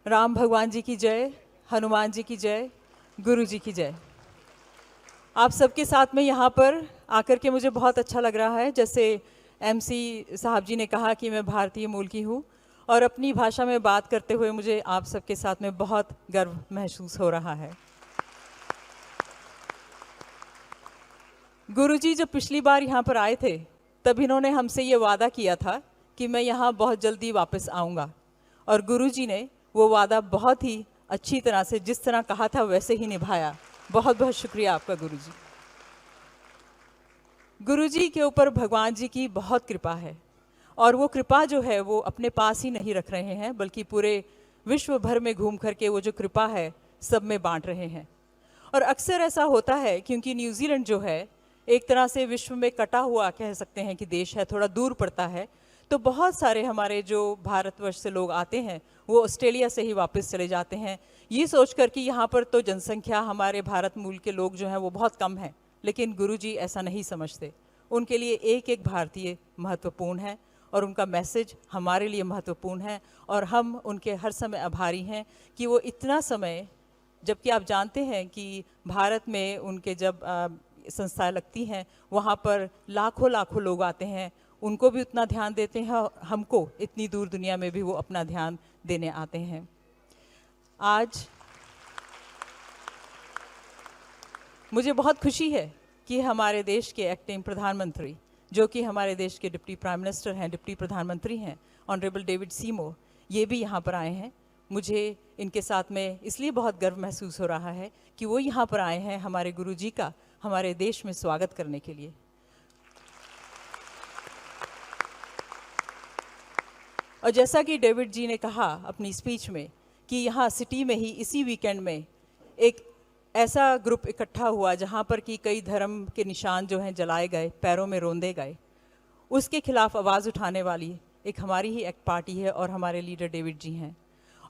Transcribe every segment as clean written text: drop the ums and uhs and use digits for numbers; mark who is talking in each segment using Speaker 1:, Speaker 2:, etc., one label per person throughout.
Speaker 1: राम भगवान जी की जय, हनुमान जी की जय, गुरु जी की जय। आप सबके साथ में यहाँ पर आकर के मुझे बहुत अच्छा लग रहा है। जैसे एमसी साहब जी ने कहा कि मैं भारतीय मूल की हूँ और अपनी भाषा में बात करते हुए मुझे आप सबके साथ में बहुत गर्व महसूस हो रहा है। गुरु जी जब पिछली बार यहाँ पर आए थे तब इन्होंने हमसे ये वादा किया था कि मैं यहाँ बहुत जल्दी वापस आऊँगा, और गुरु जी ने वो वादा बहुत ही अच्छी तरह से जिस तरह कहा था वैसे ही निभाया। बहुत बहुत शुक्रिया आपका गुरु जी। गुरु जी के ऊपर भगवान जी की बहुत कृपा है, और वो कृपा जो है वो अपने पास ही नहीं रख रहे हैं बल्कि पूरे विश्व भर में घूम करके वो जो कृपा है सब में बांट रहे हैं। और अक्सर ऐसा होता है क्योंकि न्यूजीलैंड जो है एक तरह से विश्व में कटा हुआ कह सकते हैं कि देश है, थोड़ा दूर पड़ता है, तो बहुत सारे हमारे जो भारतवर्ष से लोग आते हैं वो ऑस्ट्रेलिया से ही वापस चले जाते हैं, ये सोचकर कि यहाँ पर तो जनसंख्या हमारे भारत मूल के लोग जो हैं वो बहुत कम है। लेकिन गुरुजी ऐसा नहीं समझते। उनके लिए एक एक भारतीय महत्वपूर्ण है और उनका मैसेज हमारे लिए महत्वपूर्ण है, और हम उनके हर समय आभारी हैं कि वो इतना समय, जबकि आप जानते हैं कि भारत में उनके जब संस्थाएं लगती हैं वहाँ पर लाखों लाखों लोग आते हैं, उनको भी उतना ध्यान देते हैं और हमको इतनी दूर दुनिया में भी वो अपना ध्यान देने आते हैं। आज मुझे बहुत खुशी है कि हमारे देश के एक्टिंग प्रधानमंत्री, जो कि हमारे देश के डिप्टी प्राइम मिनिस्टर हैं, डिप्टी प्रधानमंत्री हैं, ऑनरेबल डेविड सीमोर, ये भी यहाँ पर आए हैं। मुझे इनके साथ में इसलिए बहुत गर्व महसूस हो रहा है कि वो यहाँ पर आए हैं हमारे गुरु जी का हमारे देश में स्वागत करने के लिए। और जैसा कि डेविड जी ने कहा अपनी स्पीच में कि यहाँ सिटी में ही इसी वीकेंड में एक ऐसा ग्रुप इकट्ठा हुआ जहाँ पर कि कई धर्म के निशान जो हैं जलाए गए, पैरों में रौंदे गए, उसके खिलाफ आवाज़ उठाने वाली एक हमारी ही एक पार्टी है और हमारे लीडर डेविड जी हैं।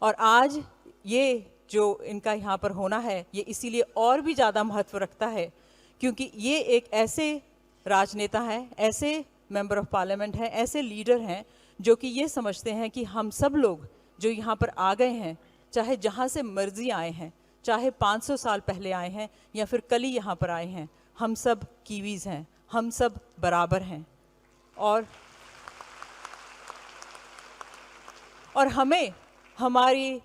Speaker 1: और आज ये जो इनका यहाँ पर होना है ये इसीलिए और भी ज़्यादा महत्व रखता है क्योंकि ये एक ऐसे राजनेता हैं, ऐसे मेंबर ऑफ पार्लियामेंट हैं, ऐसे लीडर हैं जो कि ये समझते हैं कि हम सब लोग जो यहाँ पर आ गए हैं, चाहे जहाँ से मर्जी आए हैं, चाहे 500 साल पहले आए हैं या फिर कल ही यहाँ पर आए हैं, हम सब कीवीज़ हैं, हम सब बराबर हैं। और हमें हमारी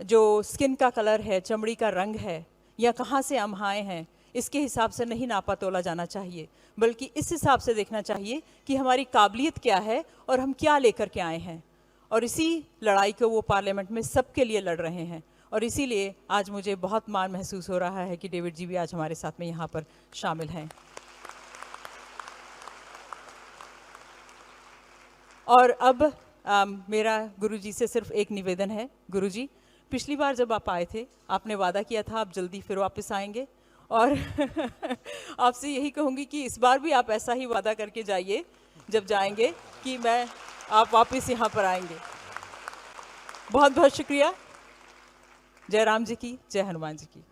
Speaker 1: जो स्किन का कलर है, चमड़ी का रंग है, या कहाँ से हम आए हैं, इसके हिसाब से नहीं नापा तोला जाना चाहिए, बल्कि इस हिसाब से देखना चाहिए कि हमारी काबिलियत क्या है और हम क्या लेकर के आए हैं। और इसी लड़ाई को वो पार्लियामेंट में सबके लिए लड़ रहे हैं, और इसीलिए आज मुझे बहुत मान महसूस हो रहा है कि डेविड जी भी आज हमारे साथ में यहाँ पर शामिल हैं। और अब मेरा गुरुजी से सिर्फ एक निवेदन है। गुरुजी, पिछली बार जब आप आए थे आपने वादा किया था आप जल्दी फिर वापस आएंगे, और आपसे यही कहूँगी कि इस बार भी आप ऐसा ही वादा करके जाइए जब जाएंगे कि आप वापस यहाँ पर आएंगे। बहुत बहुत शुक्रिया। जय राम जी की, जय हनुमान जी की।